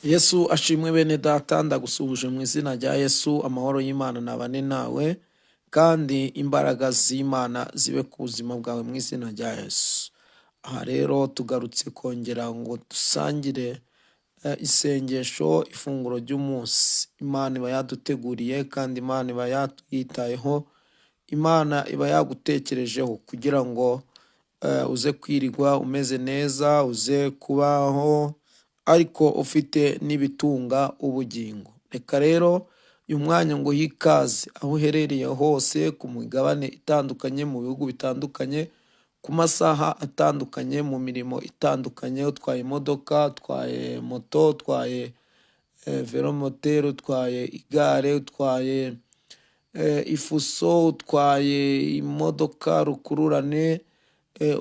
Yesu ashimwe bene data, ndagusuhuje mu izina rya Yesu. Amahoro y'Imana nabane nawe, kandi imbaraga z'Imana zibe ku buzima bwawe mu izina rya Yesu. Aha rero tugarutse kongera ngo dusangire isengesho, ifunguro ry'umunsi. Imana iba yaduteguriye kandi Imana iba yatwitayeho. Imana iba yagutekerejeho kugira ngo uze kwirirwa umeze neza, uze kubaho ariko ufite n'ibitunga ubugingo. Reka rero uyu mwanya ngo hikaze aho uherereye hose, ku migabane itandukanye, mu bihugu bitandukanye, ku masaha atandukanye, mu mirimo itandukanye. Utwaye imodoka, utwaye moto, utwaye velomoteri, utwaye igare, utwaye ifuso, utwaye imodoka rukururane,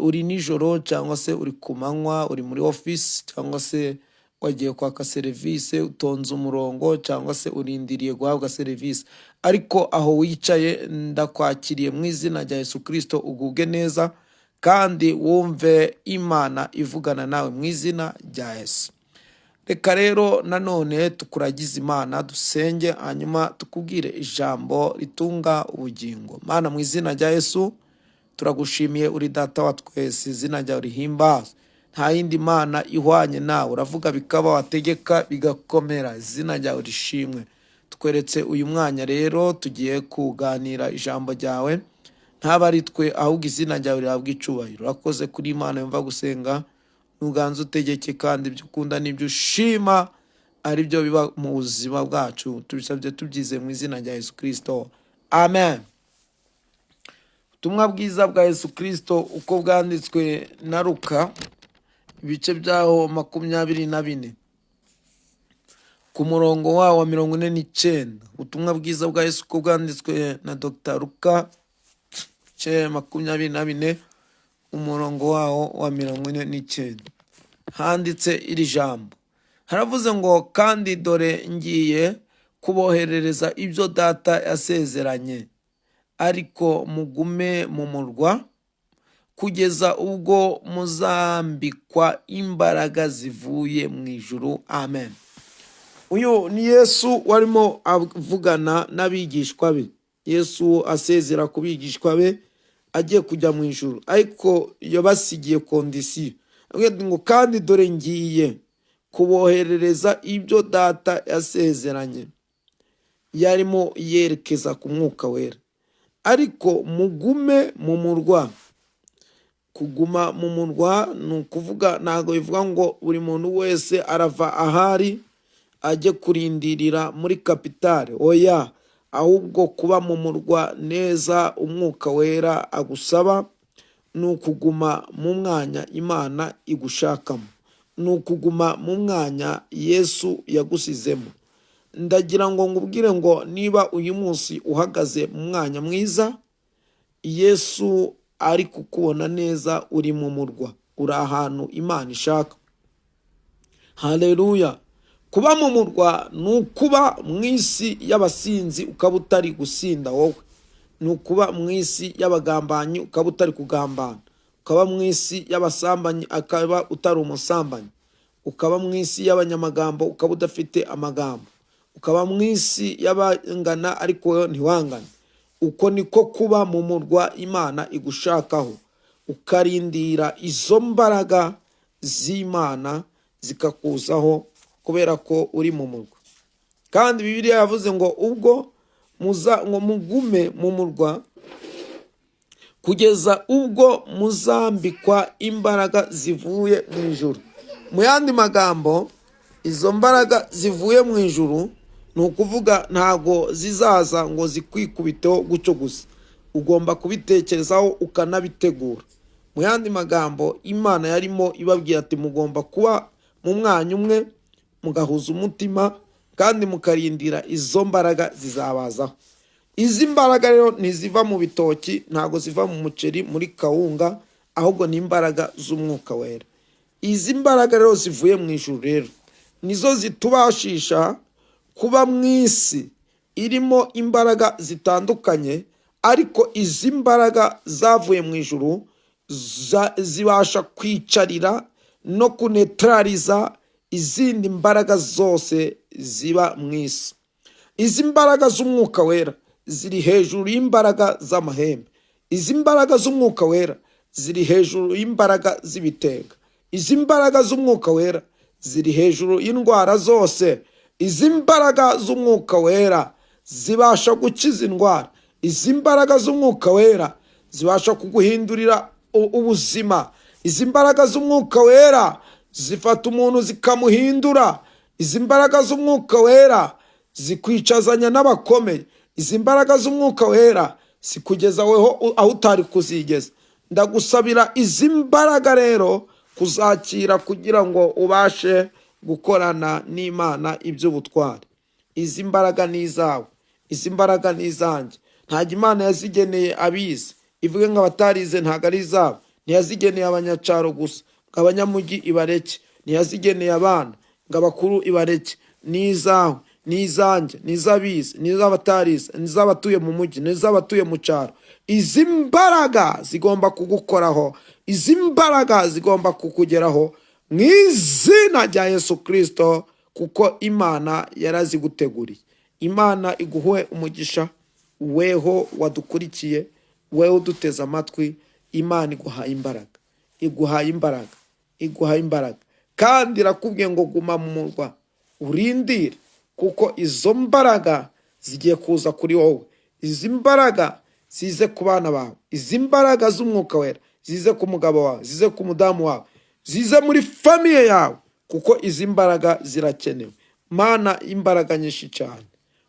uri nijoro cyangwa se uri ku manywa, uri muri ofisi cyangwa se wagiye kwaka serivisi, utonze umurongo cyangwa se urindiriye guhabwa serivisi. Ariko aho wicaye ndakwakiriye mu izina rya Yesu Kristo, ugubwe neza kandi wumve Imana ivugana nawe mu izina rya Yesu. Reka rero nanone tukuragize Imana, dusenge hanyuma tukubwire ijambo ritunga ubugingo. Mana, mu izina rya Yesu turagushimiye, uri data wa twese, izina ryawe rihimbazwe. Nta yindi mana ihwanye nawe, uravuga bikaba, wategeka bigakomera, izina ryawe rishimwe. Tweretse uyu mwanya rero tugiye kuganira ijambo ryawe, ntaba ari twe ahubwo izina ryawe rihabwa icubahiro. Urakoze kuri Imana yumva gusenga, nuganza utegeke, kandi ibyo ukunda n'ibyo ushima ari byo biba mu buzima bwacu. Tubisabye tubyize mu izina rya Yesu Kristo, amen. Ubutumwa bwiza bwa Yesu Kristo uko bwanditswe na Luka, ibice byaho 24 ku murongo wawo wa 49. Ubutumwa bwiza bwa Yesu uko bwanditswe na Dr. Luka, ibice 24 umurongo wawo wa 49. Handitse iri jambo, haravuze ngo, kandi dore ngiye kuboherereza ibyo data yasezeranye, ariko mugume mu murwa kugeza ubwo muzambikwa imbaraga zivuye mu ijuru. Amen. Uyu ni Yesu warimo avugana n'abigishwa be. Yesu asezera ku bigishwa be agiye kujya mu ijuru, ariko yabasigiye kondisiyo. Ngo kandi dore ngiye kuboherereza ibyo data yasezeranye. Yarimo yerekeza ku mwuka wera. Ariko mugume mu murwa. Kuguma mu murwa ni ukuvuga, ntabwo bivuga ngo buri muntu wese arava ahari ajye kurindirira muri kapitale, oya, ahubwo kuba mu murwa neza umwuka wera agusaba ni ukuguma mu mwanya Imana igushakamo, ni ukuguma mu mwanya Yesu yagusizemo. Ndagira ngo ngubwire ngo niba uyu munsi uhagaze mu mwanya mwiza, Yesu ari kukubona neza, uri mu murwa, uri ahantu Imana ishaka. Haleluya. Kuba mu murwa ni ukuba mu isi y'abasinzi ukaba utari gusinda wowe, ni ukuba mu isi y'abagambanyi ukaba utari kugambana, ukaba mu isi y'abasambanyi akaba utari umusambanyi, ukaba mu isi y'abanyamagambo ukaba udafite amagambo, ukaba mu isi y'abangana ariko wowe ntiwangane. Uko niko kuba mu murwa Imana igushakaho, ukarindira izo mbaraga z'Imana zikakuzaho kubera ko uri mu murwa. Kandi Bibiliya yavuze ngo ubwo ngo mugume mu murwa kugeza ubwo muzambikwa imbaraga zivuye mu ijuru. Mu yandi magambo, izo mbaraga zivuye mu ijuru ni ukuvuga ntago zizaza ngo zikwikubiteho gucyo gusa, ugomba kubitekerezaho ukanabitegura. Mu yandi magambo, Imana yarimo ibabwira ati mugomba kuba mu mwanya umwe, mugahuza umutima kandi mukarindira izo mbaraga zizabazaho. Izi mbaraga rero ntiziva mu bitoki, ntago ziva mu muceri, muri kawunga, ahubwo ni imbaraga z'umwuka wera. Izi mbaraga rero zivuye mu ijuru rero nizo zitubashisha kuba mu isi irimo imbaraga zitandukanye, ariko izi mbaraga zavuye mu ijuru zibasha kwicarira no kunetraliza izindi mbaraga zose ziba mu isi. Izi mbaraga z'umwuka wera ziri hejuru y'imbaraga z'amahembe. Izi mbaraga z'umwuka wera ziri hejuru y'imbaraga z'ibitega. Izi mbaraga z'umwuka wera ziri hejuru y'indwara zose. Izi mbaraga z'umwuka wera zibasha gukiza indwara. Izi mbaraga z'umwuka wera zibasha kuguhindurira ubuzima. Izi mbaraga z'umwuka wera zifata umuntu zikamuhindura. Izi mbaraga z'umwuka wera zikwicazanya n'abakomeye. Izi mbaraga z'umwuka wera zikugeza weho aho utari kuzigeza. Ndagusabira izi mbaraga rero kuzakira kugira ngo ubashe gukorana n'Imana iby'ubutwari. Izi mbaraga ni izawe, izi mbaraga ni izanjye. Ntabwo Imana yazigeneye abize ivuge ngo abatarize ntabwo ari izabo. Ntiyazigeneye abanyacaro gusa ngo abanyamujyi ibareke. Ntiyazigeneye abana ngo abakuru ibareke. Ni izawe, ni izanjye, ni iz'abize, ni iz'abatarize, ni iz'abatuye mu mujyi, ni iz'abatuye mu cyaro. Izi mbaraga zigomba kugukoraho, izi mbaraga zigomba kukugeraho mu izina rya Yesu Kristo, kuko Imana yaraziguteguriye. Imana iguhe umugisha, weho wadukurikiye, weho uduteze amatwi. Imana iguhaye imbaraga, iguhaye imbaraga, iguhaye imbaraga, kandi irakubwiye ngo guma mu murwa urindire, kuko izo mbaraga zigiye kuza kuri wowe. Izi mbaraga zize ku bana bawe, izi mbaraga z'umwuka wera zize ku mugabo wawe, zize ku mudamu wawe, zize muri famiye yawe, kuko izi mbaraga zirakenewe. Mana, imbaraga nyinshi cyane.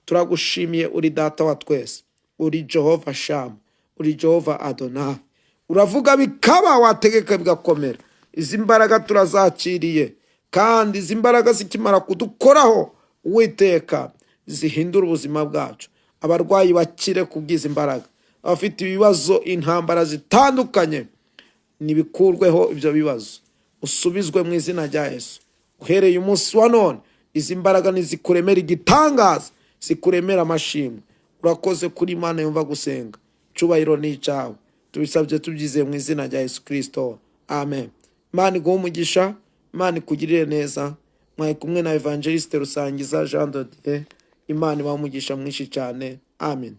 Turagushimiye, uri data wa twese, uri Jehova Shama, uri Jehova Adonai. Uravuga bikaba, wategeka bigakomera. Izi mbaraga turazakiriye, kandi izi mbaraga zikimara kudukoraho, Uwiteka, zihindura ubuzima bwacu. Abarwayi bakire kubwiza imbaraga. Abafite ibibazo, intambara zitandukanye, nibikurweho ibyo bibazo, usubizwe mu izina rya Yesu. Uhereye umunsi wa none, izi mbaraga nizikuremera igitangaza, zikuremera amashimwe. Urakoze kuri Imana yumva gusenga. Cyubahiro ni icyawe. Tubisabye tubyizeye mu izina rya Yesu Kristo. Amen. Imana iguhe umugisha, Imana ikugirire neza. Mwari kumwe na Evangeliste Rusangiza Jean de Dieu. Imana ibahe umugisha mwinshi cyane. Amen.